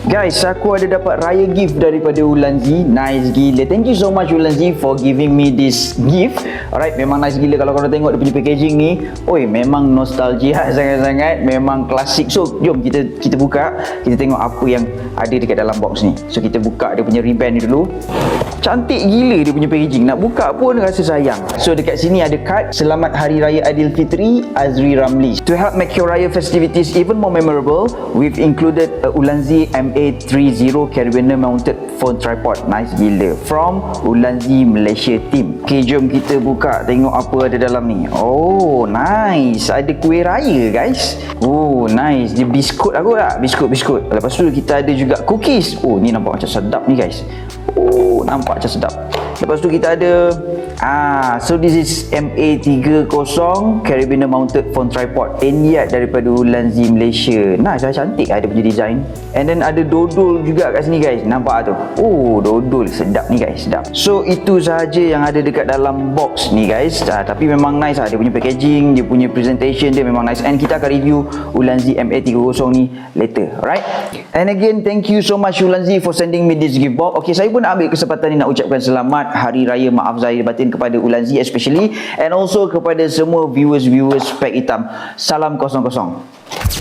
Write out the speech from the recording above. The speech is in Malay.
Guys, aku ada dapat raya gift daripada Ulanzi. Nice gila. Thank you so much Ulanzi for giving me this gift. Alright, memang nice gila kalau korang tengok dia punya packaging ni. Oi, memang nostalgia sangat-sangat. Memang klasik. So, jom kita buka. Kita tengok apa yang ada dekat dalam box ni. So, kita buka dia punya ribbon ni dulu. Cantik gila dia punya packaging. Nak buka pun rasa sayang. So, dekat sini ada card. Selamat Hari Raya Aidilfitri, Azri Ramli. To help make your raya festivities even more memorable, we've included a Ulanzi MA30 carabiner mounted phone tripod. Nice gila. From Ulanzi Malaysia team. Okay, jom kita buka tengok apa ada dalam ni. Oh, nice. Ada kuih raya guys. Oh, nice. Dia biskut aku tak? Biskut. Lepas tu kita ada juga cookies. Oh, ni nampak macam sedap ni guys. Oh, nampak macam sedap. Lepas tu kita ada so this is MA30 carabiner mounted phone tripod. Enyat daripada Ulanzi Malaysia. Nice, cantik dia punya design. And then ada dodol juga kat sini guys. Nampak tu? Oh, dodol sedap ni guys, sedap. So itu sahaja yang ada dekat dalam box ni guys. Tapi memang nice dia punya packaging, dia punya presentation dia memang nice. And kita akan review Ulanzi MA30 ni later. Alright? And again, thank you so much Ulanzi for sending me this gift box. Okay, saya pun nak ambil kesempatan ni nak ucapkan selamat Hari Raya Maaf Zahir Batin kepada Ulanzi especially, and also kepada semua viewers Pack Hitam. Salam 00.